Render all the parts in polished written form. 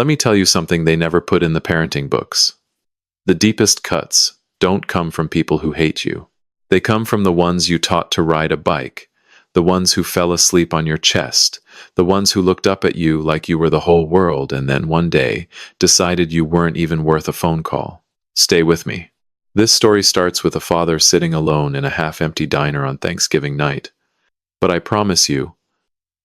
Let me tell you something they never put in the parenting books. The deepest cuts don't come from people who hate you. They come from the ones you taught to ride a bike, the ones who fell asleep on your chest, the ones who looked up at you like you were the whole world and then one day decided you weren't even worth a phone call. Stay with me. This story starts with a father sitting alone in a half-empty diner on Thanksgiving night. But I promise you,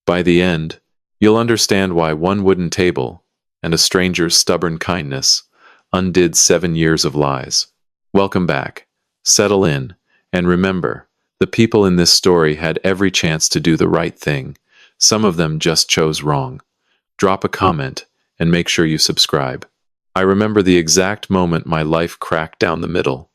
by the end, you'll understand why one wooden table and a stranger's stubborn kindness undid 7 years of lies. Welcome back. Settle in, and remember, the people in this story had every chance to do the right thing. Some of them just chose wrong. Drop a comment and make sure you subscribe. I remember the exact moment my life cracked down the middle.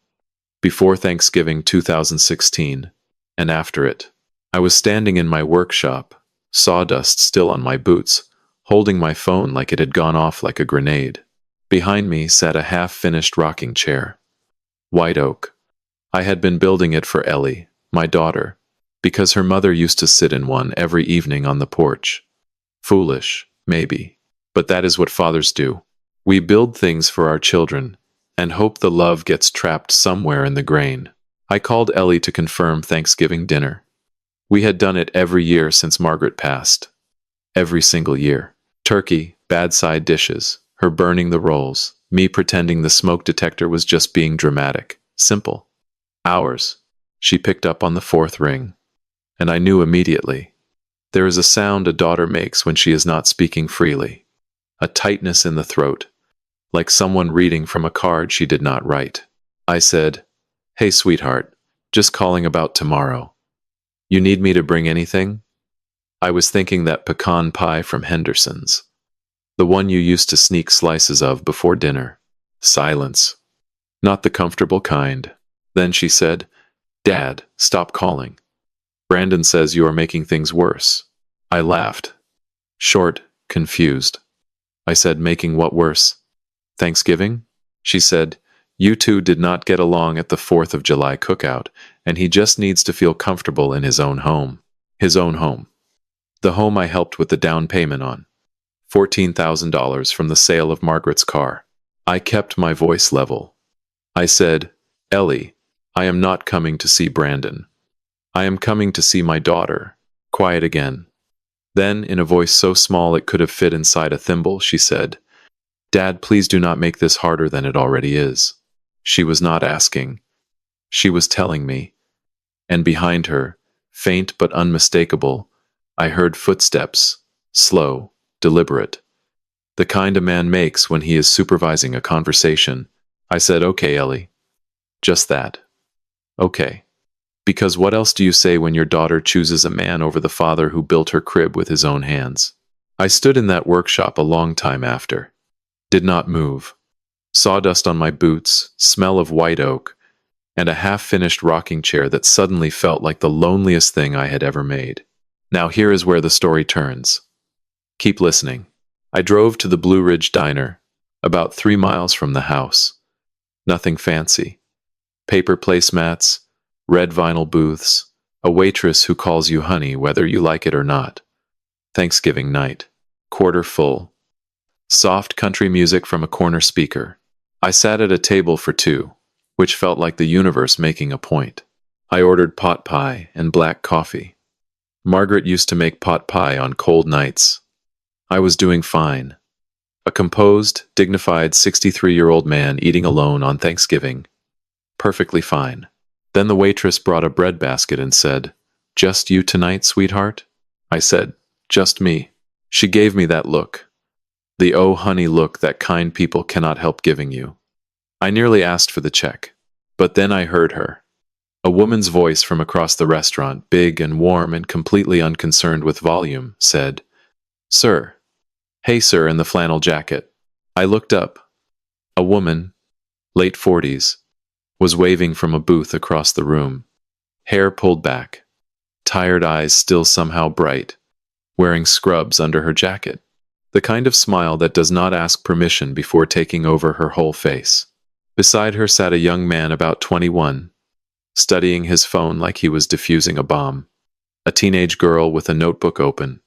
Before Thanksgiving 2016, and after it. I was standing in my workshop, sawdust still on my boots, holding my phone like it had gone off like a grenade. Behind me sat a half-finished rocking chair. White oak. I had been building it for Ellie, my daughter, because her mother used to sit in one every evening on the porch. Foolish, maybe, but that is what fathers do. We build things for our children and hope the love gets trapped somewhere in the grain. I called Ellie to confirm Thanksgiving dinner. We had done it every year since Margaret passed. Every single year. Turkey, bad side dishes, her burning the rolls, me pretending the smoke detector was just being dramatic. Simple. Hours. She picked up on the fourth ring. And I knew immediately. There is a sound a daughter makes when she is not speaking freely. A tightness in the throat, like someone reading from a card she did not write. I said, "Hey, sweetheart, just calling about tomorrow. You need me to bring anything?" I was thinking that pecan pie from Henderson's. The one you used to sneak slices of before dinner. Silence. Not the comfortable kind. Then she said, "Dad, stop calling. Brandon says you are making things worse." I laughed. Short, confused. I said, "Making what worse? Thanksgiving?" She said, "You two did not get along at the 4th of July cookout, and he just needs to feel comfortable in his own home." His own home. The home I helped with the down payment on. $14,000 from the sale of Margaret's car. I kept my voice level. I said, "Ellie, I am not coming to see Brandon. I am coming to see my daughter." Quiet again. Then, in a voice so small it could have fit inside a thimble, she said, "Dad, please do not make this harder than it already is." She was not asking. She was telling me. And behind her, faint but unmistakable, I heard footsteps, slow, deliberate. The kind a man makes when he is supervising a conversation. I said, "Okay, Ellie." Just that. Okay. Because what else do you say when your daughter chooses a man over the father who built her crib with his own hands? I stood in that workshop a long time after. Did not move. Sawdust on my boots, smell of white oak, and a half-finished rocking chair that suddenly felt like the loneliest thing I had ever made. Now here is where the story turns. Keep listening. I drove to the Blue Ridge Diner, about 3 miles from the house. Nothing fancy. Paper placemats, red vinyl booths, a waitress who calls you honey whether you like it or not. Thanksgiving night. Quarter full. Soft country music from a corner speaker. I sat at a table for two, which felt like the universe making a point. I ordered pot pie and black coffee. Margaret used to make pot pie on cold nights. I was doing fine. A composed, dignified 63-year-old man eating alone on Thanksgiving. Perfectly fine. Then the waitress brought a bread basket and said, "Just you tonight, sweetheart?" I said, "Just me." She gave me that look. The "oh honey" look that kind people cannot help giving you. I nearly asked for the check. But then I heard her. A woman's voice from across the restaurant, big and warm and completely unconcerned with volume, said, "Sir." "Hey, sir," in the flannel jacket. I looked up. A woman, late 40s, was waving from a booth across the room. Hair pulled back. Tired eyes still somehow bright. Wearing scrubs under her jacket. The kind of smile that does not ask permission before taking over her whole face. Beside her sat a young man about 21, studying his phone like he was defusing a bomb. A teenage girl with a notebook open,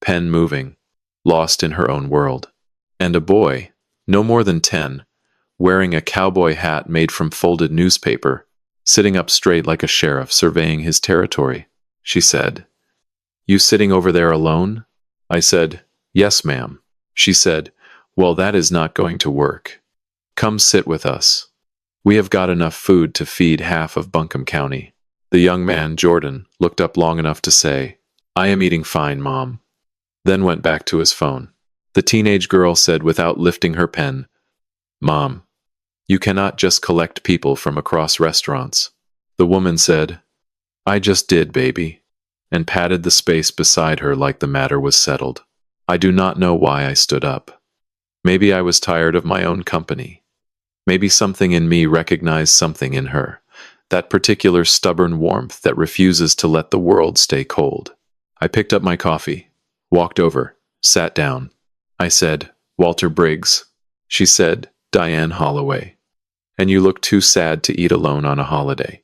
pen moving, lost in her own world. And a boy, no more than 10, wearing a cowboy hat made from folded newspaper, sitting up straight like a sheriff surveying his territory. She said, "You sitting over there alone?" I said, "Yes, ma'am." She said, "Well, that is not going to work. Come sit with us. We have got enough food to feed half of Buncombe County." The young man, Jordan, looked up long enough to say, "I am eating fine, Mom," then went back to his phone. The teenage girl said without lifting her pen, "Mom, you cannot just collect people from across restaurants." The woman said, "I just did, baby," and patted the space beside her like the matter was settled. I do not know why I stood up. Maybe I was tired of my own company. Maybe something in me recognized something in her, that particular stubborn warmth that refuses to let the world stay cold. I picked up my coffee, walked over, sat down. I said, "Walter Briggs." She said, "Diane Holloway. And you look too sad to eat alone on a holiday.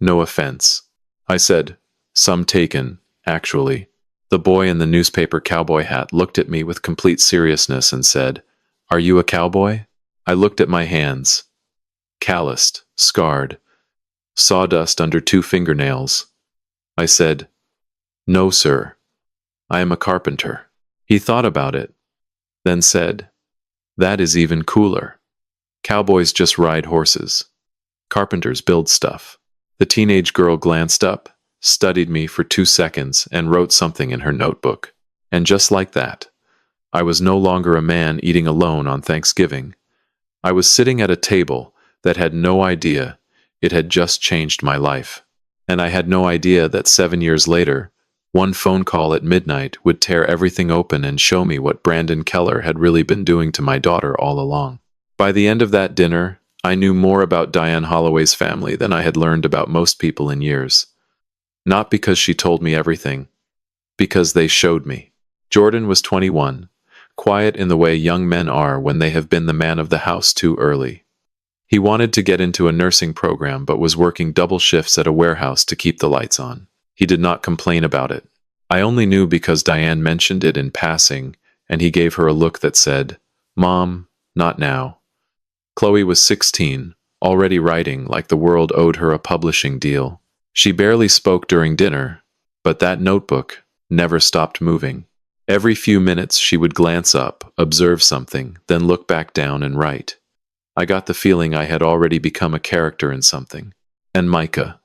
No offense." I said, "Some taken, actually." The boy in the newspaper cowboy hat looked at me with complete seriousness and said, "Are you a cowboy?" I looked at my hands. Calloused, scarred, sawdust under 2 fingernails. I said, "No, sir. I am a carpenter." He thought about it, then said, "That is even cooler. Cowboys just ride horses. Carpenters build stuff." The teenage girl glanced up, studied me for 2 seconds, and wrote something in her notebook. And just like that, I was no longer a man eating alone on Thanksgiving. I was sitting at a table that had no idea it had just changed my life. And I had no idea that 7 years later, one phone call at midnight would tear everything open and show me what Brandon Keller had really been doing to my daughter all along. By the end of that dinner, I knew more about Diane Holloway's family than I had learned about most people in years. Not because she told me everything, because they showed me. Jordan was 21, quiet in the way young men are when they have been the man of the house too early. He wanted to get into a nursing program but was working double shifts at a warehouse to keep the lights on. He did not complain about it. I only knew because Diane mentioned it in passing, and he gave her a look that said, "Mom, not now." Chloe was 16, already writing like the world owed her a publishing deal. She barely spoke during dinner, but that notebook never stopped moving. Every few minutes she would glance up, observe something, then look back down and write. I got the feeling I had already become a character in something. And Micah.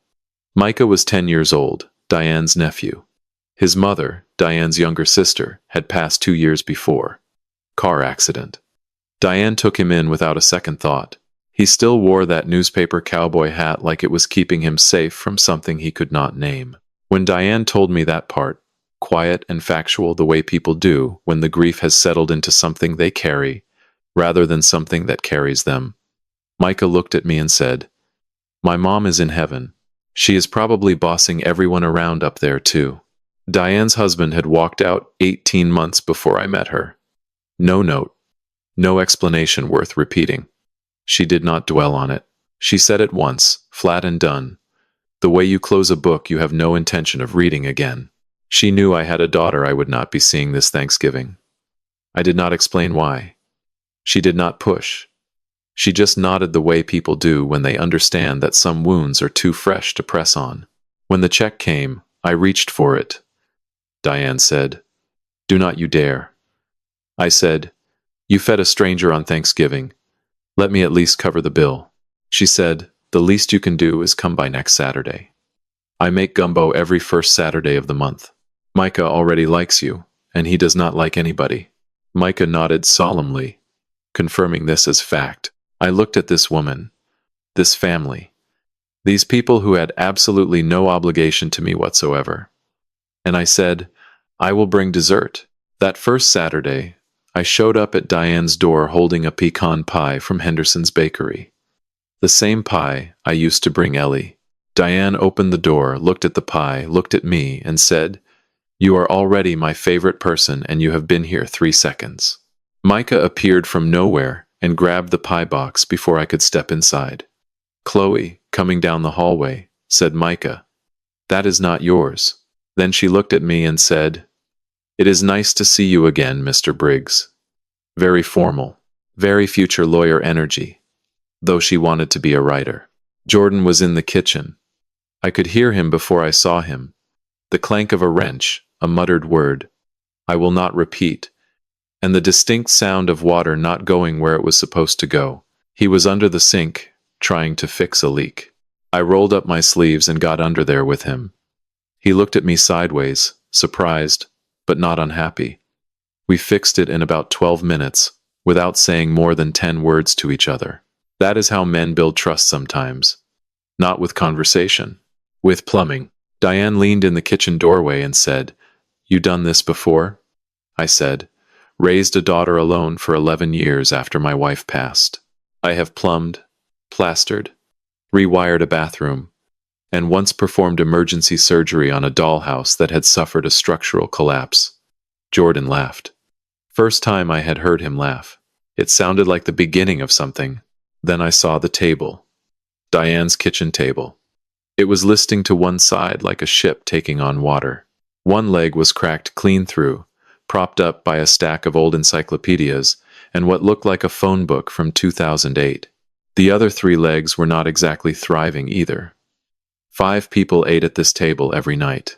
Micah was 10 years old, Diane's nephew. His mother, Diane's younger sister, had passed 2 years before. Car accident. Diane took him in without a second thought. He still wore that newspaper cowboy hat like it was keeping him safe from something he could not name. When Diane told me that part, quiet and factual the way people do when the grief has settled into something they carry, rather than something that carries them, Micah looked at me and said, "My mom is in heaven. She is probably bossing everyone around up there too." Diane's husband had walked out 18 months before I met her. No note. No explanation worth repeating. She did not dwell on it. She said it once, flat and done. The way you close a book you have no intention of reading again. She knew I had a daughter I would not be seeing this Thanksgiving. I did not explain why. She did not push. She just nodded the way people do when they understand that some wounds are too fresh to press on. When the check came, I reached for it. Diane said, "Do not you dare." I said, "You fed a stranger on Thanksgiving. Let me at least cover the bill." She said, "The least you can do is come by next Saturday. I make gumbo every first Saturday of the month. Micah already likes you, and he does not like anybody." Micah nodded solemnly, confirming this as fact. I looked at this woman, this family, these people who had absolutely no obligation to me whatsoever. And I said, "I will bring dessert." That first Saturday, I showed up at Diane's door holding a pecan pie from Henderson's Bakery. The same pie I used to bring Ellie. Diane opened the door, looked at the pie, looked at me, and said, "You are already my favorite person and you have been here 3 seconds." Micah appeared from nowhere and grabbed the pie box before I could step inside. "Chloe, coming down the hallway," said Micah. "That is not yours." Then she looked at me and said, "It is nice to see you again, Mr. Briggs." very formal, very future lawyer energy, though she wanted to be a writer. Jordan was in the kitchen. I could hear him before I saw him. The clank of a wrench, a muttered word, I will not repeat, and the distinct sound of water not going where it was supposed to go. He was under the sink, trying to fix a leak. I rolled up my sleeves and got under there with him. He looked at me sideways, surprised, but not unhappy. We fixed it in about 12 minutes, without saying more than 10 words to each other. That is how men build trust sometimes. Not with conversation. With plumbing. Diane leaned in the kitchen doorway and said, "You done this before?" I said, "Raised a daughter alone for 11 years after my wife passed. I have plumbed, plastered, rewired a bathroom, and once performed emergency surgery on a dollhouse that had suffered a structural collapse." Jordan laughed. First time I had heard him laugh. It sounded like the beginning of something. Then I saw the table. Diane's kitchen table. It was listing to one side like a ship taking on water. One leg was cracked clean through, propped up by a stack of old encyclopedias and what looked like a phone book from 2008. The other 3 legs were not exactly thriving either. 5 people ate at this table every night.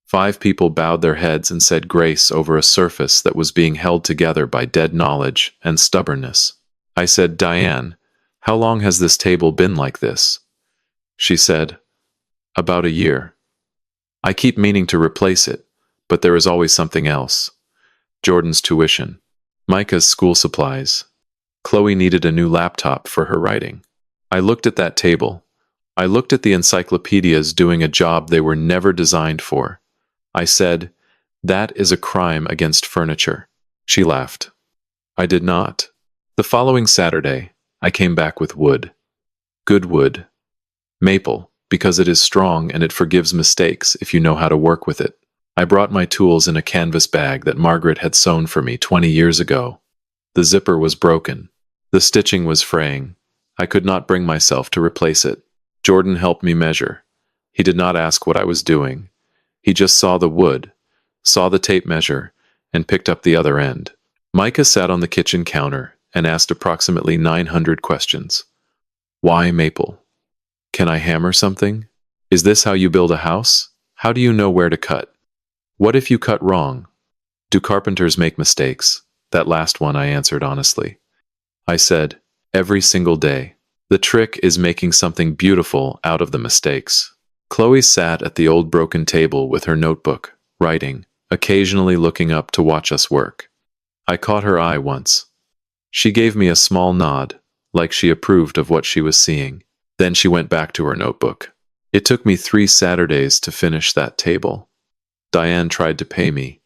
5 people bowed their heads and said grace over a surface that was being held together by dead knowledge and stubbornness. I said, "Diane, how long has this table been like this?" She said, "About a year. I keep meaning to replace it, but there is always something else. Jordan's tuition, Micah's school supplies. Chloe needed a new laptop for her writing." I looked at that table. I looked at the encyclopedias doing a job they were never designed for. I said, "That is a crime against furniture." She laughed. I did not. The following Saturday, I came back with wood. Good wood. Maple, because it is strong and it forgives mistakes if you know how to work with it. I brought my tools in a canvas bag that Margaret had sewn for me 20 years ago. The zipper was broken. The stitching was fraying. I could not bring myself to replace it. Jordan helped me measure. He did not ask what I was doing. He just saw the wood, saw the tape measure, and picked up the other end. Micah sat on the kitchen counter and asked approximately 900 questions. Why maple? Can I hammer something? Is this how you build a house? How do you know where to cut? What if you cut wrong? Do carpenters make mistakes? That last one I answered honestly. I said, every single day. The trick is making something beautiful out of the mistakes. Chloe sat at the old broken table with her notebook, writing, occasionally looking up to watch us work. I caught her eye once. She gave me a small nod, like she approved of what she was seeing. Then she went back to her notebook. It took me 3 Saturdays to finish that table. Diane tried to pay me.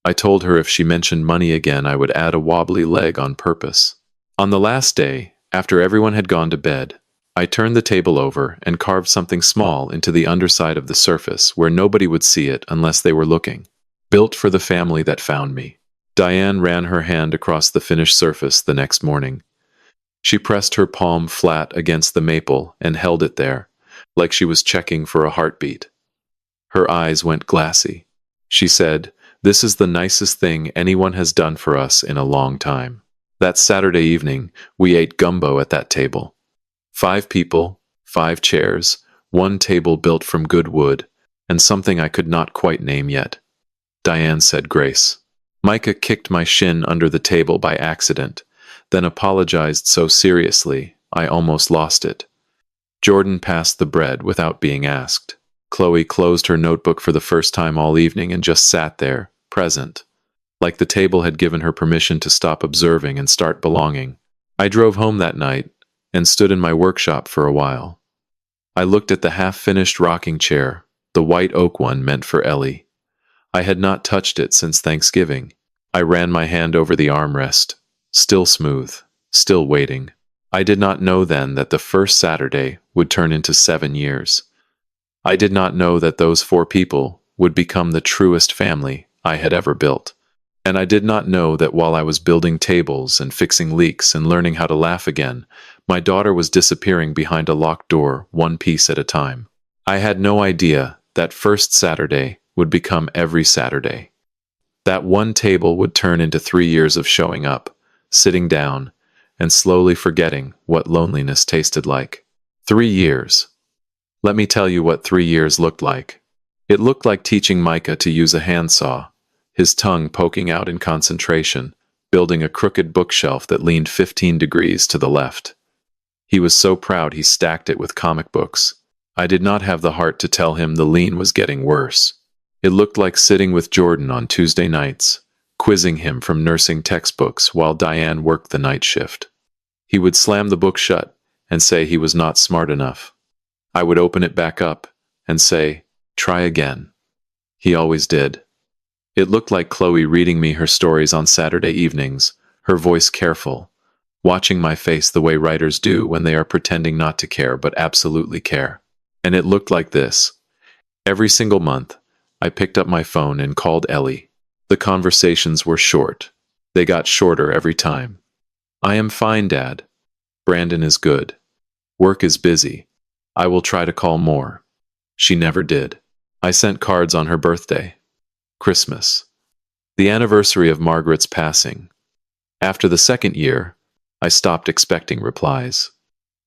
I told her if she mentioned money again, I would add a wobbly leg on purpose. On the last day, after everyone had gone to bed, I turned the table over and carved something small into the underside of the surface where nobody would see it unless they were looking. Built for the family that found me. Diane ran her hand across the finished surface the next morning. She pressed her palm flat against the maple and held it there, like she was checking for a heartbeat. Her eyes went glassy. She said, "This is the nicest thing anyone has done for us in a long time." That Saturday evening, we ate gumbo at that table. 5 people, 5 chairs, 1 table built from good wood, and something I could not quite name yet. Diane said grace. Micah kicked my shin under the table by accident, then apologized so seriously I almost lost it. Jordan passed the bread without being asked. Chloe closed her notebook for the first time all evening and just sat there, present, like the table had given her permission to stop observing and start belonging. I drove home that night and stood in my workshop for a while. I looked at the half-finished rocking chair, the white oak one meant for Ellie. I had not touched it since Thanksgiving. I ran my hand over the armrest, still smooth, still waiting. I did not know then that the first Saturday would turn into 7 years. I did not know that those 4 people would become the truest family I had ever built. And I did not know that while I was building tables and fixing leaks and learning how to laugh again, my daughter was disappearing behind a locked door, one piece at a time. I had no idea that first Saturday would become every Saturday. That one table would turn into 3 years of showing up, sitting down, and slowly forgetting what loneliness tasted like. 3 years. Let me tell you what 3 years looked like. It looked like teaching Micah to use a handsaw, his tongue poking out in concentration, building a crooked bookshelf that leaned 15 degrees to the left. He was so proud he stacked it with comic books. I did not have the heart to tell him the lean was getting worse. It looked like sitting with Jordan on Tuesday nights, quizzing him from nursing textbooks while Diane worked the night shift. He would slam the book shut and say he was not smart enough. I would open it back up and say, "Try again." He always did. It looked like Chloe reading me her stories on Saturday evenings, her voice careful, watching my face the way writers do when they are pretending not to care but absolutely care. And it looked like this. Every single month, I picked up my phone and called Ellie. The conversations were short. They got shorter every time. "I am fine, Dad. Brandon is good. Work is busy. I will try to call more." She never did. I sent cards on her birthday, Christmas, the anniversary of Margaret's passing. After the second year, I stopped expecting replies.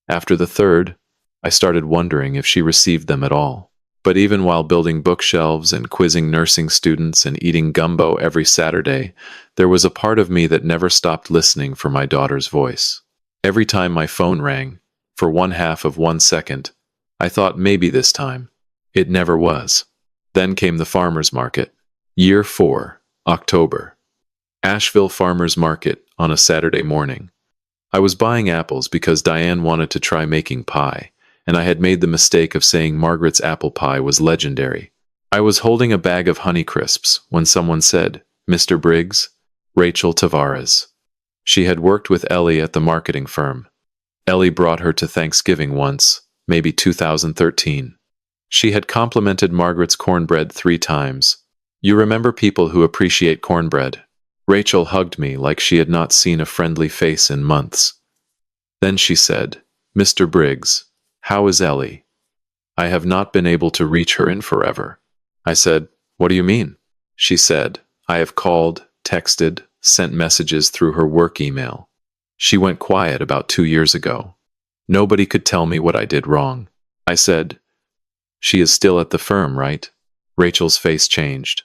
After the third, I started wondering if she received them at all. But even while building bookshelves and quizzing nursing students and eating gumbo every Saturday, there was a part of me that never stopped listening for my daughter's voice. Every time my phone rang, for 1/2 of 1 second, I thought maybe this time. It never was. Then came the farmer's market. Year 4, October. Asheville Farmer's Market on a Saturday morning. I was buying apples because Diane wanted to try making pie, and I had made the mistake of saying Margaret's apple pie was legendary. I was holding a bag of Honey Crisps when someone said, "Mr. Briggs?" Rachel Tavares. She had worked with Ellie at the marketing firm. Ellie brought her to Thanksgiving once, maybe 2013. She had complimented Margaret's cornbread 3 times. You remember people who appreciate cornbread. Rachel hugged me like she had not seen a friendly face in months. Then she said, "Mr. Briggs, how is Ellie? I have not been able to reach her in forever." I said, "What do you mean?" She said, "I have called, texted, sent messages through her work email. She went quiet about 2 years ago. Nobody could tell me what I did wrong." I said, "She is still at the firm, right?" Rachel's face changed.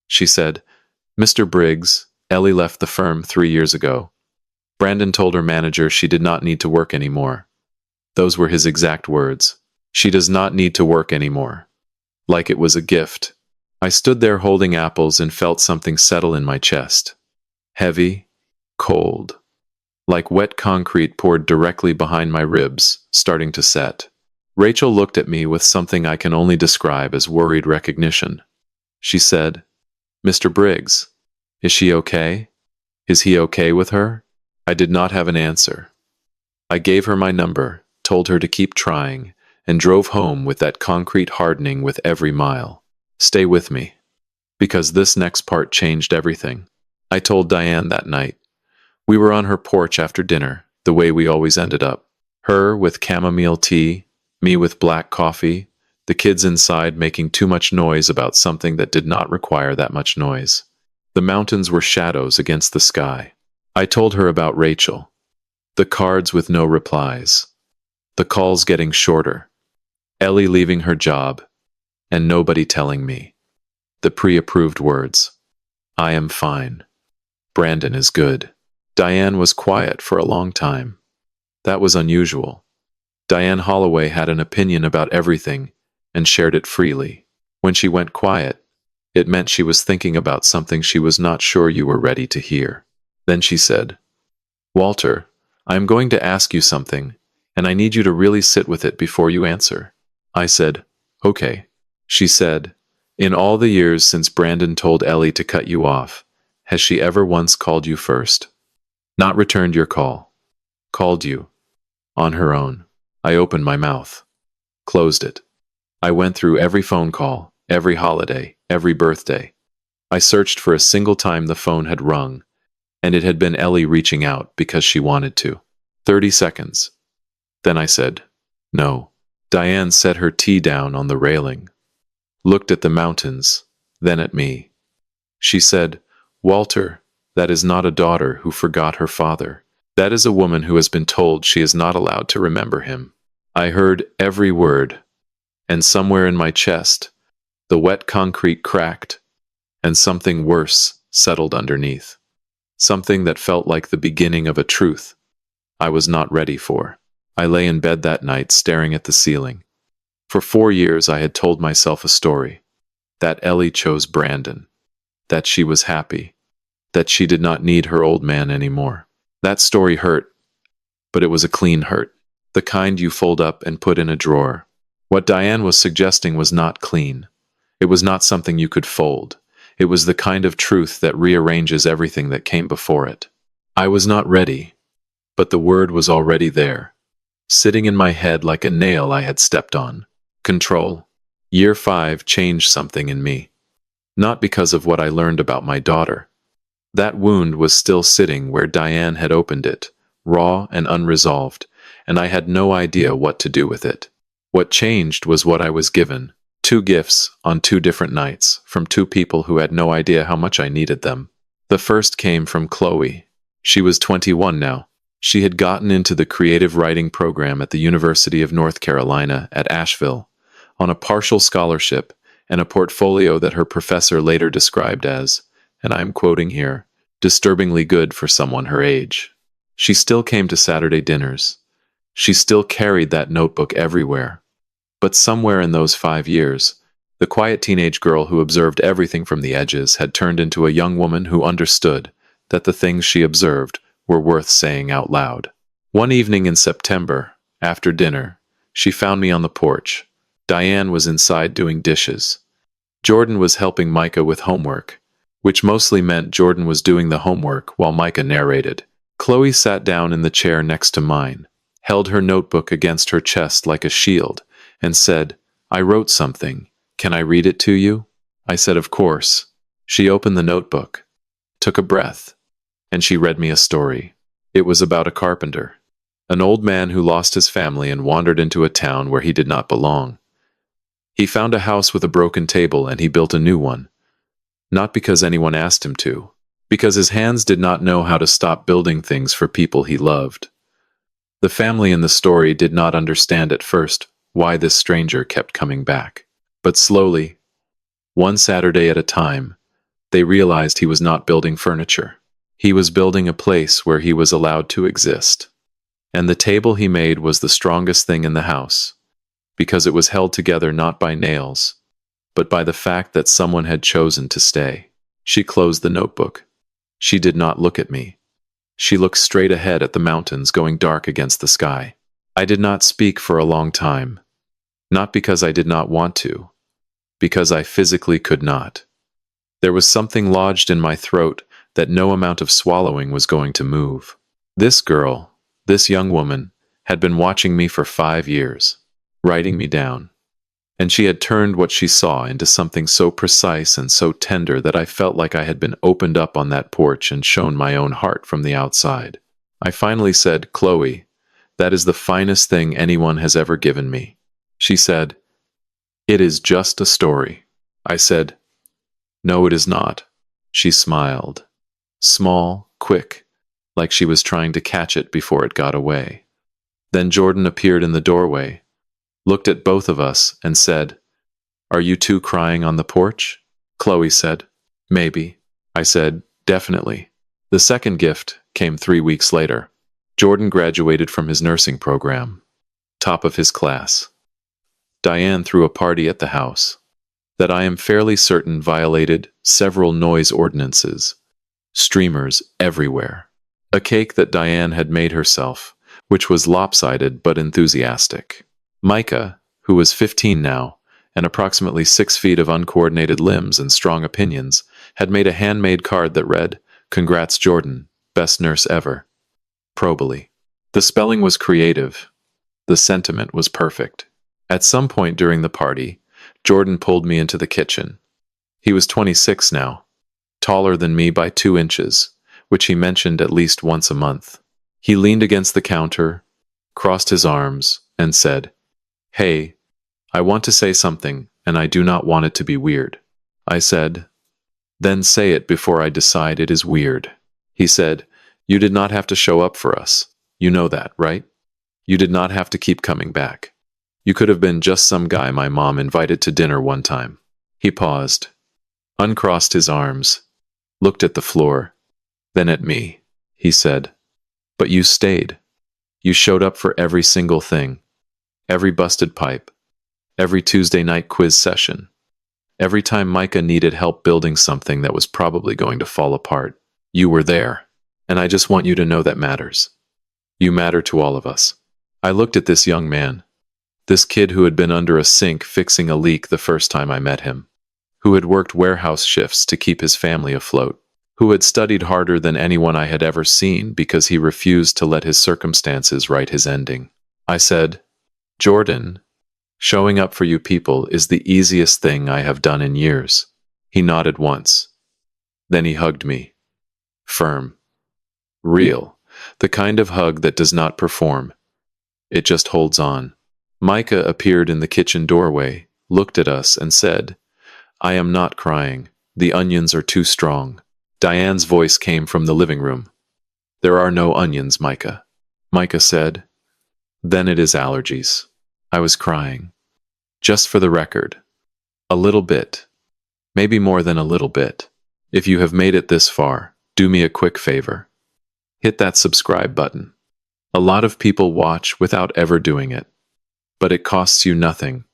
She said, "Mr. Briggs, Ellie left the firm 3 years ago. Brandon told her manager she did not need to work anymore." Those were his exact words. "She does not need to work anymore." Like it was a gift. I stood there holding apples and felt something settle in my chest. Heavy, cold. Like wet concrete poured directly behind my ribs, starting to set. Rachel looked at me with something I can only describe as worried recognition. She said, "Mr. Briggs, is she okay? Is he okay with her?" I did not have an answer. I gave her my number, told her to keep trying, and drove home with that concrete hardening with every mile. Stay with me. Because this next part changed everything. I told Diane that night. We were on her porch after dinner, the way we always ended up. Her with chamomile tea, me with black coffee, the kids inside making too much noise about something that did not require that much noise. The mountains were shadows against the sky. I told her about Rachel. The cards with no replies. The calls getting shorter. Ellie leaving her job. And nobody telling me. The pre-approved words. "I am fine. Brandon is good." Diane was quiet for a long time. That was unusual. Diane Holloway had an opinion about everything and shared it freely. When she went quiet, it meant she was thinking about something she was not sure you were ready to hear. Then she said, "Walter, I am going to ask you something, and I need you to really sit with it before you answer." I said, "Okay." She said, "In all the years since Brandon told Ellie to cut you off, has she ever once called you first? Not returned your call. Called you. On her own." I opened my mouth. Closed it. I went through every phone call, every holiday, every birthday. I searched for a single time the phone had rung, and it had been Ellie reaching out because she wanted to. 30 seconds. Then I said, "No." Diane set her tea down on the railing, looked at the mountains, then at me. She said, "Walter, That is not a daughter who forgot her father. That is a woman who has been told she is not allowed to remember him. I heard every word, and somewhere in my chest, the wet concrete cracked, and something worse settled underneath. Something that felt like the beginning of a truth I was not ready for. I lay in bed that night staring at the ceiling. For 4 years I had told myself a story. That Ellie chose Brandon. That she was happy. That she did not need her old man anymore. That story hurt, but it was a clean hurt. The kind you fold up and put in a drawer. What Diane was suggesting was not clean. It was not something you could fold. It was the kind of truth that rearranges everything that came before it. I was not ready, but the word was already there, sitting in my head like a nail I had stepped on. Control. Year 5 changed something in me. Not because of what I learned about my daughter. That wound was still sitting where Diane had opened it, raw and unresolved, and I had no idea what to do with it. What changed was what I was given. 2 gifts on 2 different nights, from 2 people who had no idea how much I needed them. The first came from Chloe. She was 21 now. She had gotten into the creative writing program at the University of North Carolina at Asheville, on a partial scholarship and a portfolio that her professor later described as, and I'm quoting here, disturbingly good for someone her age. She still came to Saturday dinners. She still carried that notebook everywhere. But somewhere in those 5 years, the quiet teenage girl who observed everything from the edges had turned into a young woman who understood that the things she observed were worth saying out loud. One evening in September, after dinner, she found me on the porch. Diane was inside doing dishes. Jordan was helping Micah with homework, which mostly meant Jordan was doing the homework while Micah narrated. Chloe sat down in the chair next to mine, held her notebook against her chest like a shield, and said, "I wrote something. Can I read it to you?" I said, "Of course." She opened the notebook, took a breath, and she read me a story. It was about a carpenter, an old man who lost his family and wandered into a town where he did not belong. He found a house with a broken table and he built a new one. Not because anyone asked him to, because his hands did not know how to stop building things for people he loved. The family in the story did not understand at first why this stranger kept coming back. But slowly, one Saturday at a time, they realized he was not building furniture. He was building a place where he was allowed to exist. And the table he made was the strongest thing in the house, because it was held together not by nails, but by the fact that someone had chosen to stay. She closed the notebook. She did not look at me. She looked straight ahead at the mountains going dark against the sky. I did not speak for a long time. Not because I did not want to, because I physically could not. There was something lodged in my throat that no amount of swallowing was going to move. This girl, this young woman, had been watching me for 5 years, writing me down. And she had turned what she saw into something so precise and so tender that I felt like I had been opened up on that porch and shown my own heart from the outside. I finally said, "Chloe, that is the finest thing anyone has ever given me." She said, "It is just a story." I said, "No, it is not." She smiled. Small, quick, like she was trying to catch it before it got away. Then Jordan appeared in the doorway, looked at both of us, and said, "Are you two crying on the porch?" Chloe said, "Maybe." I said, "Definitely." The second gift came 3 weeks later. Jordan graduated from his nursing program, top of his class. Diane threw a party at the house that I am fairly certain violated several noise ordinances. Streamers everywhere. A cake that Diane had made herself, which was lopsided but enthusiastic. Micah, who was 15 now, and approximately 6 feet of uncoordinated limbs and strong opinions, had made a handmade card that read, "Congrats Jordan, best nurse ever." Probably. The spelling was creative. The sentiment was perfect. At some point during the party, Jordan pulled me into the kitchen. He was 26 now, taller than me by 2 inches, which he mentioned at least once a month. He leaned against the counter, crossed his arms, and said, "Hey, I want to say something, and I do not want it to be weird." I said, "Then say it before I decide it is weird." He said, "You did not have to show up for us. You know that, right? You did not have to keep coming back. You could have been just some guy my mom invited to dinner one time." He paused, uncrossed his arms, looked at the floor, then at me. He said, "But you stayed. You showed up for every single thing. Every busted pipe. Every Tuesday night quiz session. Every time Micah needed help building something that was probably going to fall apart. You were there. And I just want you to know that matters. You matter to all of us." I looked at this young man, this kid who had been under a sink fixing a leak the first time I met him, who had worked warehouse shifts to keep his family afloat, who had studied harder than anyone I had ever seen because he refused to let his circumstances write his ending. I said, "Jordan, showing up for you people is the easiest thing I have done in years." He nodded once. Then he hugged me. Firm. Real. The kind of hug that does not perform. It just holds on. Micah appeared in the kitchen doorway, looked at us, and said, "I am not crying. The onions are too strong." Diane's voice came from the living room. "There are no onions, Micah." Micah said, "Then it is allergies." I was crying. Just for the record. A little bit. Maybe more than a little bit. If you have made it this far, do me a quick favor. Hit that subscribe button. A lot of people watch without ever doing it. But it costs you nothing.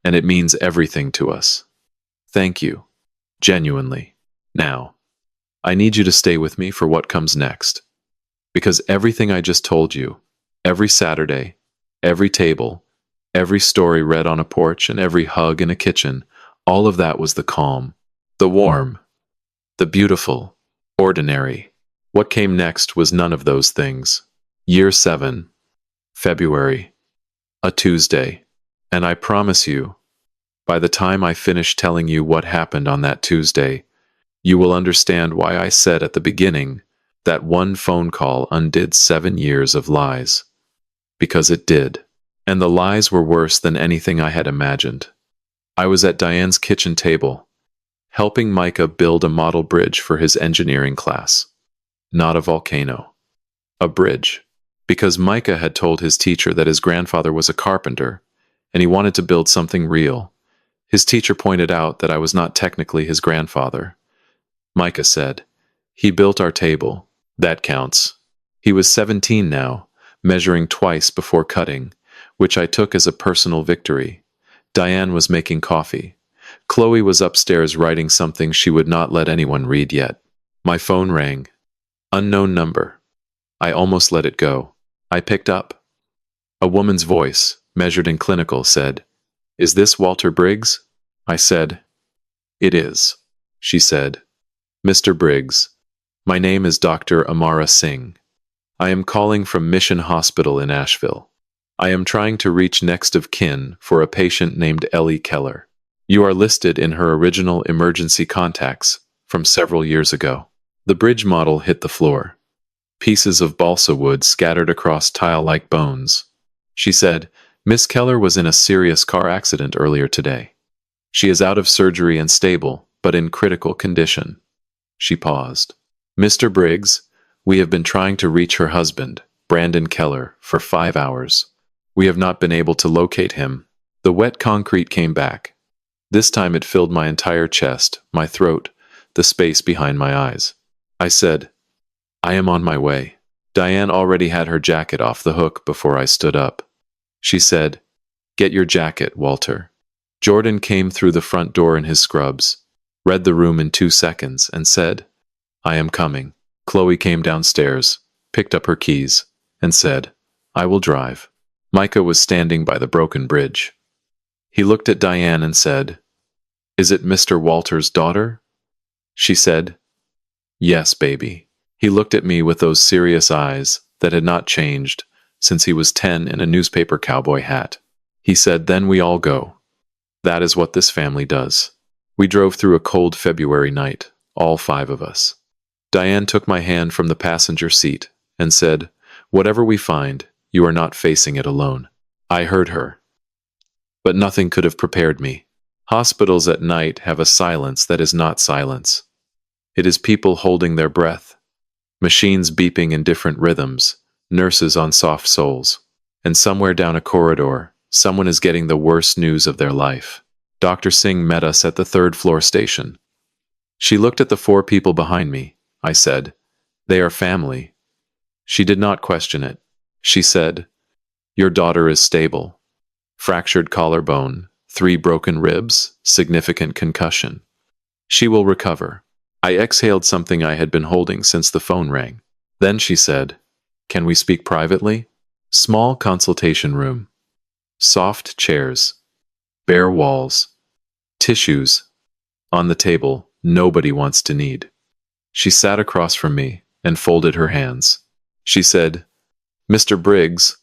And it means everything to us. Thank you. Genuinely. Now, I need you to stay with me for what comes next. Because everything I just told you, every Saturday, every table, every story read on a porch, and every hug in a kitchen, all of that was the calm, the warm, the beautiful, ordinary. What came next was none of those things. Year 7, February, a Tuesday. And I promise you, by the time I finish telling you what happened on that Tuesday, you will understand why I said at the beginning that one phone call undid 7 years of lies. Because it did. And the lies were worse than anything I had imagined. I was at Diane's kitchen table, helping Micah build a model bridge for his engineering class. Not a volcano. A bridge. Because Micah had told his teacher that his grandfather was a carpenter, and he wanted to build something real. His teacher pointed out that I was not technically his grandfather. Micah said, "He built our table. That counts." He was 17 now, measuring twice before cutting, which I took as a personal victory. Diane was making coffee. Chloe was upstairs writing something she would not let anyone read yet. My phone rang. Unknown number. I almost let it go. I picked up. A woman's voice, measured in clinical, said, "Is this Walter Briggs?" I said, "It is." She said, "Mr. Briggs, my name is Dr. Amara Singh. I am calling from Mission Hospital in Asheville. I am trying to reach next of kin for a patient named Ellie Keller. You are listed in her original emergency contacts from several years ago." The bridge model hit the floor. Pieces of balsa wood scattered across tile-like bones. She said, "Miss Keller was in a serious car accident earlier today. She is out of surgery and stable, but in critical condition." She paused. "Mr. Briggs, we have been trying to reach her husband, Brandon Keller, for 5 hours. We have not been able to locate him." The wet concrete came back. This time it filled my entire chest, my throat, the space behind my eyes. I said, "I am on my way." Diane already had her jacket off the hook before I stood up. She said, "Get your jacket, Walter." Jordan came through the front door in his scrubs, read the room in 2 seconds, and said, "I am coming." Chloe came downstairs, picked up her keys, and said, "I will drive." Micah was standing by the broken bridge. He looked at Diane and said, "Is it Mr. Walter's daughter?" She said, "Yes, baby." He looked at me with those serious eyes that had not changed since he was 10 in a newspaper cowboy hat. He said, "Then we all go. That is what this family does." We drove through a cold February night, all 5 of us. Diane took my hand from the passenger seat and said, "Whatever we find, you are not facing it alone." I heard her. But nothing could have prepared me. Hospitals at night have a silence that is not silence. It is people holding their breath, Machines beeping in different rhythms, nurses on soft soles. And somewhere down a corridor, someone is getting the worst news of their life. Dr. Singh met us at the third-floor station. She looked at the 4 people behind me. I said, "They are family." She did not question it. She said, "Your daughter is stable. Fractured collarbone, 3 broken ribs, significant concussion. She will recover." I exhaled something I had been holding since the phone rang. Then she said, "Can we speak privately?" Small consultation room. Soft chairs. Bare walls. Tissues. On the table, nobody wants to need. She sat across from me and folded her hands. She said, "Mr. Briggs,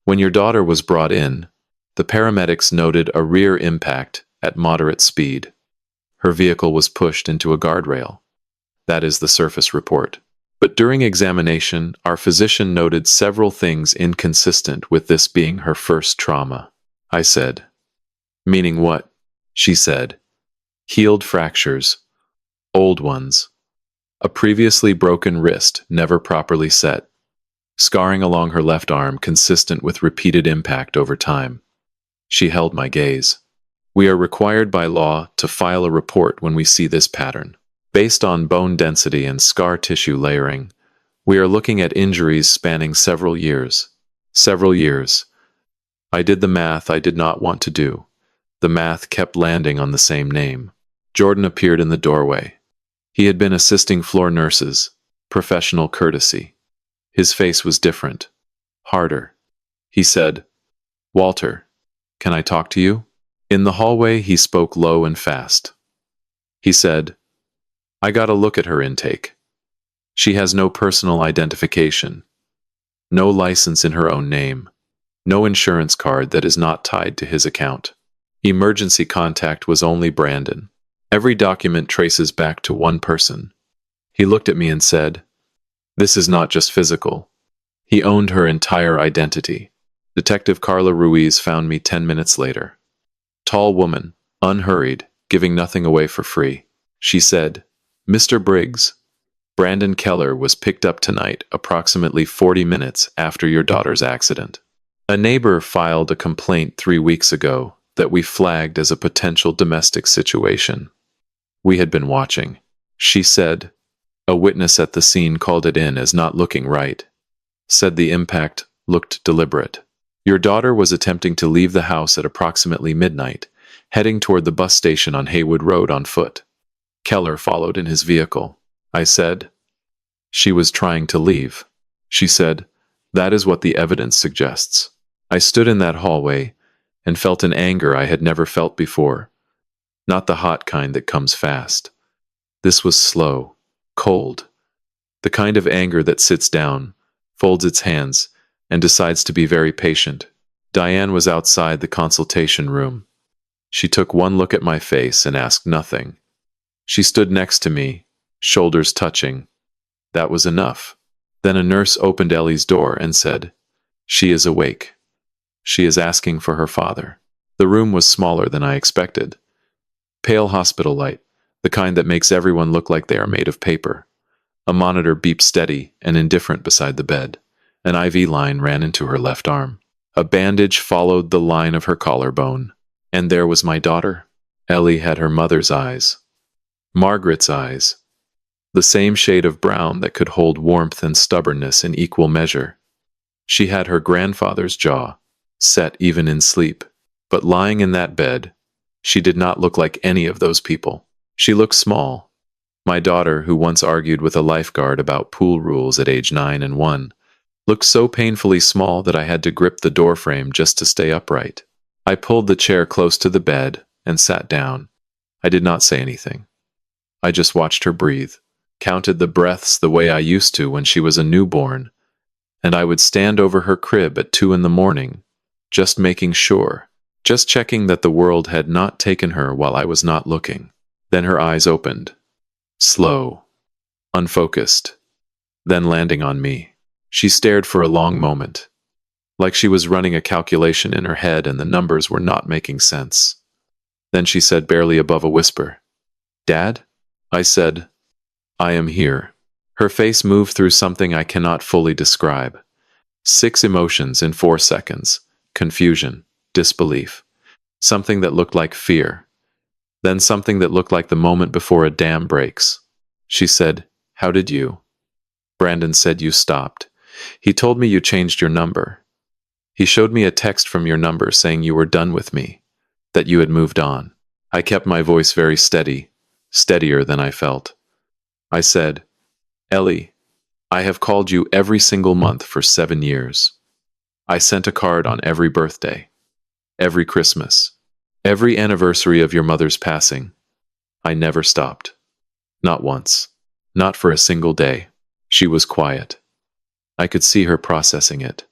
when your daughter was brought in, the paramedics noted a rear impact at moderate speed. Her vehicle was pushed into a guardrail. That is the surface report. But during examination, our physician noted several things inconsistent with this being her first trauma." I said, "Meaning what?" She said, "Healed fractures. Old ones. A previously broken wrist, never properly set. Scarring along her left arm consistent with repeated impact over time." She held my gaze. "We are required by law to file a report when we see this pattern. Based on bone density and scar tissue layering, we are looking at injuries spanning several years. Several years. I did the math I did not want to do. The math kept landing on the same name." Jordan appeared in the doorway. He had been assisting floor nurses. Professional courtesy. His face was different. Harder. He said, "Walter, can I talk to you?" In the hallway, he spoke low and fast. He said, "I got a look at her intake. She has no personal identification. No license in her own name. No insurance card that is not tied to his account. Emergency contact was only Brandon. Every document traces back to one person." He looked at me and said, "This is not just physical. He owned her entire identity." Detective Carla Ruiz found me 10 minutes later. Tall woman, unhurried, giving nothing away for free. She said, "Mr. Briggs, Brandon Keller was picked up tonight approximately 40 minutes after your daughter's accident. A neighbor filed a complaint 3 weeks ago that we flagged as a potential domestic situation. We had been watching." She said, "A witness at the scene called it in as not looking right. Said the impact looked deliberate. Your daughter was attempting to leave the house at approximately midnight, heading toward the bus station on Haywood Road on foot. Keller followed in his vehicle." I said, "She was trying to leave." She said, "That is what the evidence suggests." I stood in that hallway and felt an anger I had never felt before. Not the hot kind that comes fast. This was slow, cold. The kind of anger that sits down, folds its hands, and decides to be very patient. Diane was outside the consultation room. She took one look at my face and asked nothing. She stood next to me, shoulders touching. That was enough. Then a nurse opened Ellie's door and said, "She is awake. She is asking for her father." The room was smaller than I expected. Pale hospital light, the kind that makes everyone look like they are made of paper. A monitor beeped steady and indifferent beside the bed. An IV line ran into her left arm. A bandage followed the line of her collarbone. And there was my daughter. Ellie had her mother's eyes. Margaret's eyes. The same shade of brown that could hold warmth and stubbornness in equal measure. She had her grandfather's jaw, set even in sleep. But lying in that bed, she did not look like any of those people. She looked small. My daughter, who once argued with a lifeguard about pool rules at age 9 and 1, looked so painfully small that I had to grip the doorframe just to stay upright. I pulled the chair close to the bed and sat down. I did not say anything. I just watched her breathe, counted the breaths the way I used to when she was a newborn, and I would stand over her crib at 2 in the morning, just making sure, just checking that the world had not taken her while I was not looking. Then her eyes opened. Slow, unfocused, then landing on me. She stared for a long moment, like she was running a calculation in her head and the numbers were not making sense. Then she said barely above a whisper, "Dad?" I said, "I am here." Her face moved through something I cannot fully describe. 6 emotions in 4 seconds. Confusion, disbelief, something that looked like fear, then something that looked like the moment before a dam breaks. She said, "How did you?" Brandon said, "You stopped. He told me you changed your number. He showed me a text from your number saying you were done with me, that you had moved on." I kept my voice very steady, steadier than I felt. I said, "Ellie, I have called you every single month for 7 years. I sent a card on every birthday, every Christmas, every anniversary of your mother's passing. I never stopped. Not once. Not for a single day." She was quiet. I could see her processing it.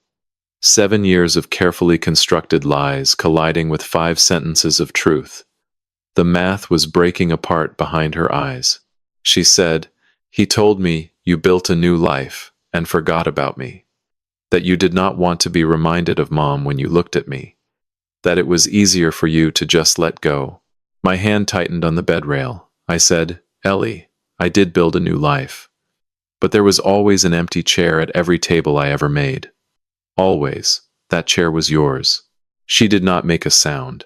7 years of carefully constructed lies colliding with 5 sentences of truth. The math was breaking apart behind her eyes. She said, "He told me you built a new life and forgot about me. That you did not want to be reminded of Mom when you looked at me. That it was easier for you to just let go." My hand tightened on the bed rail. I said, "Ellie, I did build a new life. But there was always an empty chair at every table I ever made. Always. That chair was yours." She did not make a sound.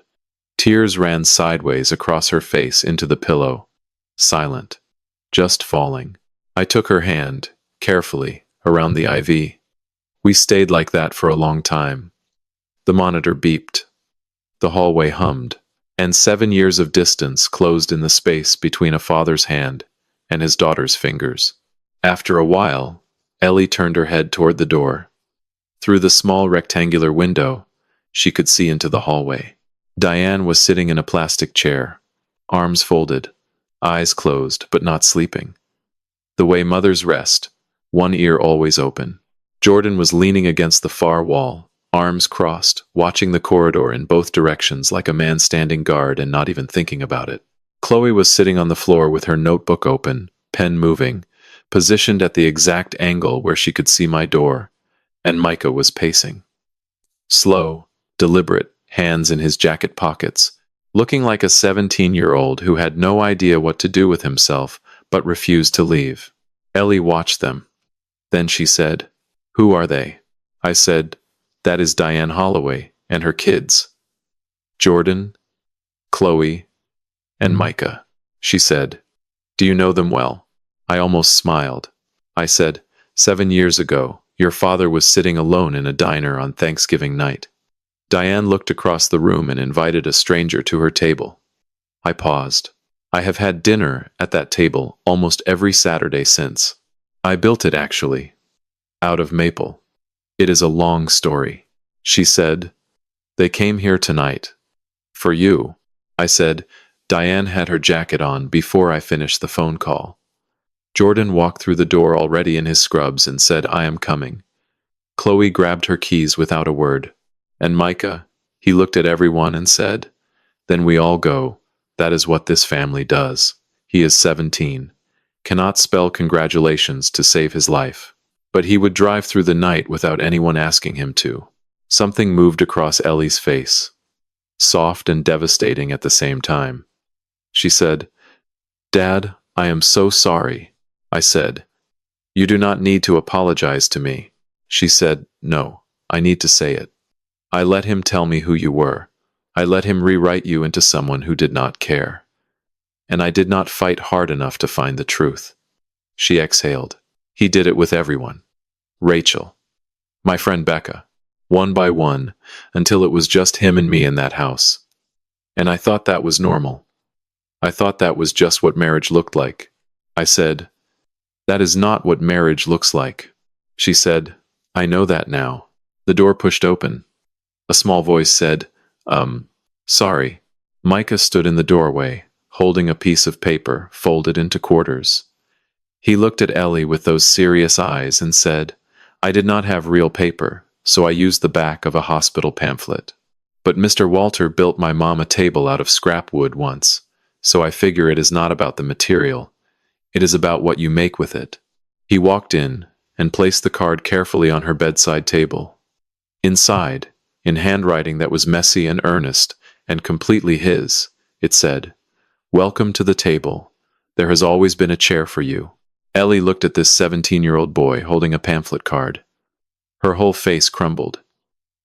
Tears ran sideways across her face into the pillow. Silent. Just falling. I took her hand, carefully, around the IV. We stayed like that for a long time. The monitor beeped. The hallway hummed. And 7 years of distance closed in the space between a father's hand and his daughter's fingers. After a while, Ellie turned her head toward the door. Through the small rectangular window, she could see into the hallway. Diane was sitting in a plastic chair, arms folded, eyes closed but not sleeping. The way mothers rest, one ear always open. Jordan was leaning against the far wall, arms crossed, watching the corridor in both directions like a man standing guard and not even thinking about it. Chloe was sitting on the floor with her notebook open, pen moving, positioned at the exact angle where she could see my door, and Micah was pacing. Slow, deliberate, hands in his jacket pockets, looking like a 17-year-old who had no idea what to do with himself but refused to leave. Ellie watched them. Then she said, "Who are they?" I said, "That is Diane Holloway and her kids. Jordan, Chloe, and Micah." She said, "Do you know them well?" I almost smiled. I said, 7 years ago, your father was sitting alone in a diner on Thanksgiving night. Diane looked across the room and invited a stranger to her table. I paused. I have had dinner at that table almost every Saturday since. I built it, actually, out of maple. It is a long story. She said, "They came here tonight. For you." I said, Diane had her jacket on before I finished the phone call. Jordan walked through the door already in his scrubs and said, "I am coming." Chloe grabbed her keys without a word. And Micah, he looked at everyone and said, "Then we all go. That is what this family does." He is 17. Cannot spell congratulations to save his life. But he would drive through the night without anyone asking him to. Something moved across Ellie's face. Soft and devastating at the same time. She said, "Dad, I am so sorry." I said, "You do not need to apologize to me." She said, "No, I need to say it. I let him tell me who you were. I let him rewrite you into someone who did not care. And I did not fight hard enough to find the truth." She exhaled. "He did it with everyone. Rachel. My friend Becca. One by one, until it was just him and me in that house. And I thought that was normal. I thought that was just what marriage looked like." I said, "That is not what marriage looks like." She said, "I know that now." The door pushed open. A small voice said, Sorry." Micah stood in the doorway, holding a piece of paper folded into quarters. He looked at Ellie with those serious eyes and said, "I did not have real paper, so I used the back of a hospital pamphlet. But Mr. Walter built my mom a table out of scrap wood once, so I figure it is not about the material. It is about what you make with it." He walked in and placed the card carefully on her bedside table. Inside, in handwriting that was messy and earnest and completely his, it said, "Welcome to the table. There has always been a chair for you. Ellie looked at this 17-year-old boy holding a pamphlet card. Her whole face crumbled.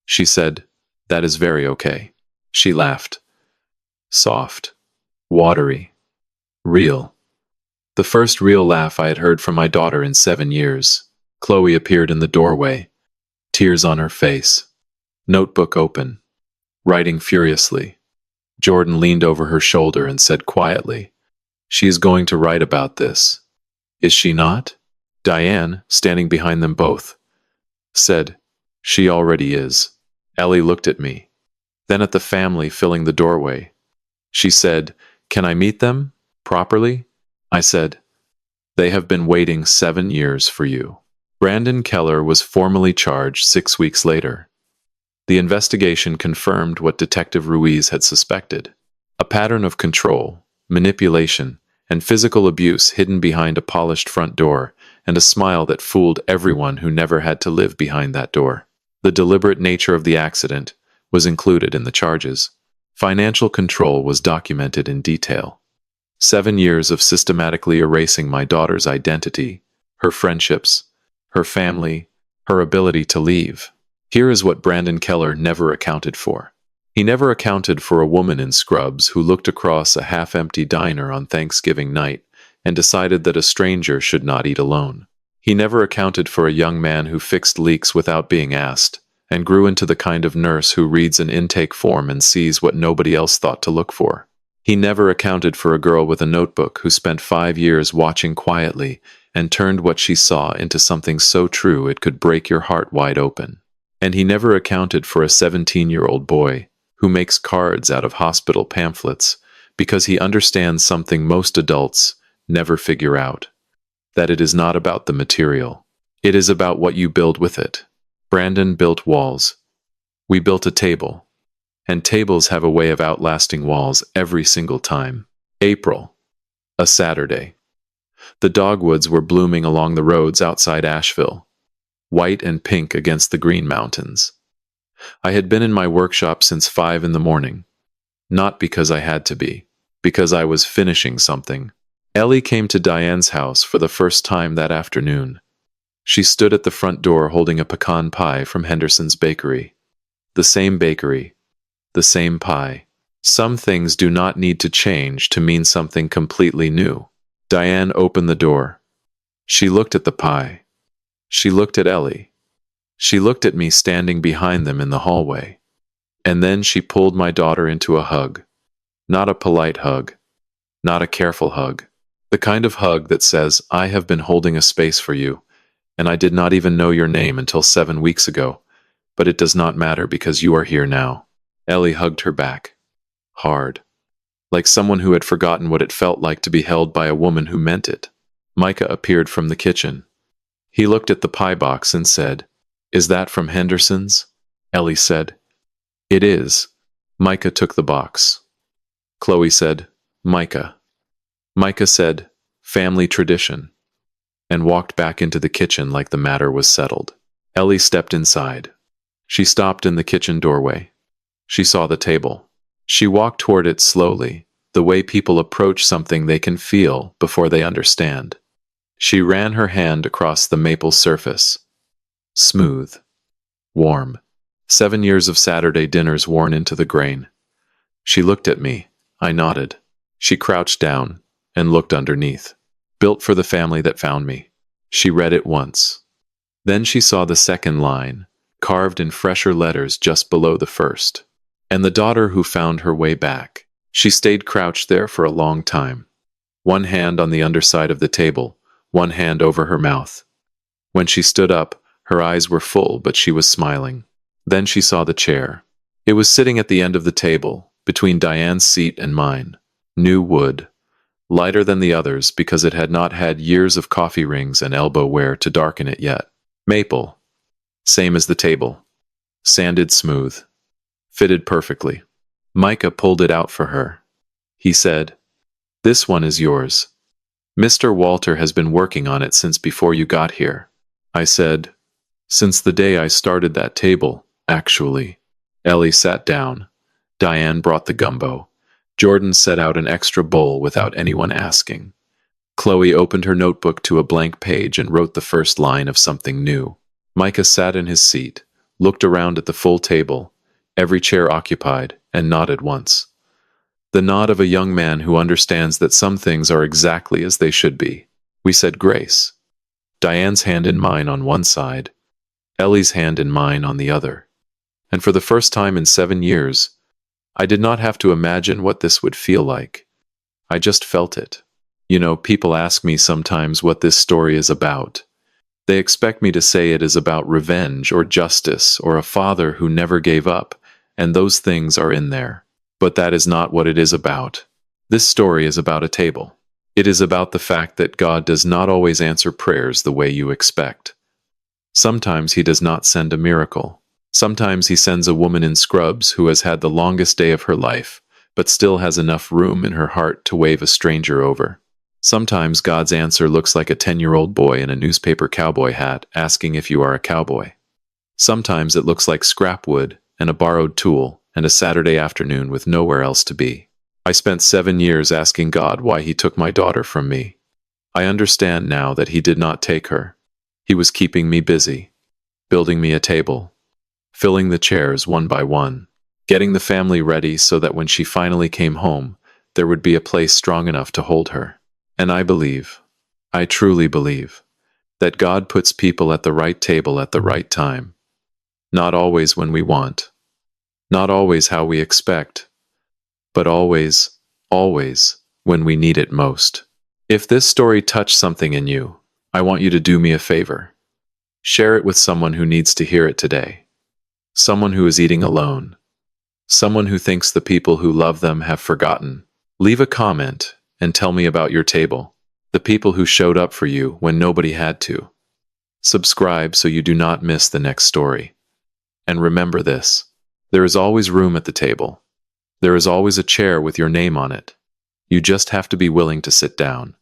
She said, "That is very okay." She laughed. Soft. Watery. Real. The first real laugh I had heard from my daughter in 7 years. Chloe appeared in the doorway, tears on her face, notebook open, writing furiously. Jordan leaned over her shoulder and said quietly, "She is going to write about this. Is she not?" Diane, standing behind them both, said, "She already is." Ellie looked at me, then at the family filling the doorway. She said, "Can I meet them? Properly?" I said, "They have been waiting 7 years for you." Brandon Keller was formally charged 6 weeks later. The investigation confirmed what Detective Ruiz had suspected: a pattern of control, manipulation, and physical abuse hidden behind a polished front door, and a smile that fooled everyone who never had to live behind that door. The deliberate nature of the accident was included in the charges. Financial control was documented in detail. 7 years of systematically erasing my daughter's identity, her friendships, her family, her ability to leave. Here is what Brandon Keller never accounted for. He never accounted for a woman in scrubs who looked across a half-empty diner on Thanksgiving night and decided that a stranger should not eat alone. He never accounted for a young man who fixed leaks without being asked, and grew into the kind of nurse who reads an intake form and sees what nobody else thought to look for. He never accounted for a girl with a notebook who spent 5 years watching quietly and turned what she saw into something so true it could break your heart wide open. And he never accounted for a 17-year-old boy who makes cards out of hospital pamphlets because he understands something most adults never figure out: that it is not about the material. It is about what you build with it. Brandon built walls. We built a table. And tables have a way of outlasting walls every single time. April. A Saturday. The dogwoods were blooming along the roads outside Asheville, white and pink against the green mountains. I had been in my workshop since 5 in the morning. Not because I had to be, because I was finishing something. Ellie came to Diane's house for the first time that afternoon. She stood at the front door holding a pecan pie from Henderson's bakery. The same bakery. The same pie. Some things do not need to change to mean something completely new. Diane opened the door. She looked at the pie. She looked at Ellie. She looked at me standing behind them in the hallway. And then she pulled my daughter into a hug. Not a polite hug. Not a careful hug. The kind of hug that says, "I have been holding a space for you, and I did not even know your name until 7 weeks ago, but it does not matter because you are here now." Ellie hugged her back. Hard. Like someone who had forgotten what it felt like to be held by a woman who meant it. Micah appeared from the kitchen. He looked at the pie box and said, "Is that from Henderson's?" Ellie said, "It is." Micah took the box. Chloe said, "Micah." Micah said, "Family tradition," and walked back into the kitchen like the matter was settled. Ellie stepped inside. She stopped in the kitchen doorway. She saw the table. She walked toward it slowly, the way people approach something they can feel before they understand. She ran her hand across the maple surface. Smooth. Warm. 7 years of Saturday dinners worn into the grain. She looked at me. I nodded. She crouched down and looked underneath. Built for the family that found me. She read it once. Then she saw the second line, carved in fresher letters just below the first. And the daughter who found her way back. She stayed crouched there for a long time. One hand on the underside of the table, one hand over her mouth. When she stood up, her eyes were full, but she was smiling. Then she saw the chair. It was sitting at the end of the table, between Diane's seat and mine. New wood. Lighter than the others because it had not had years of coffee rings and elbow wear to darken it yet. Maple. Same as the table. Sanded smooth. Fitted perfectly. Micah pulled it out for her. He said, "This one is yours. Mr. Walter has been working on it since before you got here." I said, "Since the day I started that table, actually." Ellie sat down. Diane brought the gumbo. Jordan set out an extra bowl without anyone asking. Chloe opened her notebook to a blank page and wrote the first line of something new. Micah sat in his seat, looked around at the full table, every chair occupied, and nodded once. The nod of a young man who understands that some things are exactly as they should be. We said grace. Diane's hand in mine on one side, Ellie's hand in mine on the other. And for the first time in 7 years, I did not have to imagine what this would feel like. I just felt it. You know, people ask me sometimes what this story is about. They expect me to say it is about revenge or justice or a father who never gave up, and those things are in there. But that is not what it is about. This story is about a table. It is about the fact that God does not always answer prayers the way you expect. Sometimes He does not send a miracle. Sometimes He sends a woman in scrubs who has had the longest day of her life, but still has enough room in her heart to wave a stranger over. Sometimes God's answer looks like a 10-year-old boy in a newspaper cowboy hat asking if you are a cowboy. Sometimes it looks like scrap wood and a borrowed tool and a Saturday afternoon with nowhere else to be. I spent 7 years asking God why He took my daughter from me. I understand now that He did not take her. He was keeping me busy, building me a table, filling the chairs one by one, getting the family ready so that when she finally came home, there would be a place strong enough to hold her. And I believe, I truly believe, that God puts people at the right table at the right time. Not always when we want, not always how we expect, but always, always when we need it most. If this story touched something in you, I want you to do me a favor. Share it with someone who needs to hear it today. Someone who is eating alone. Someone who thinks the people who love them have forgotten. Leave a comment and tell me about your table. The people who showed up for you when nobody had to. Subscribe so you do not miss the next story. And remember this. There is always room at the table. There is always a chair with your name on it. You just have to be willing to sit down.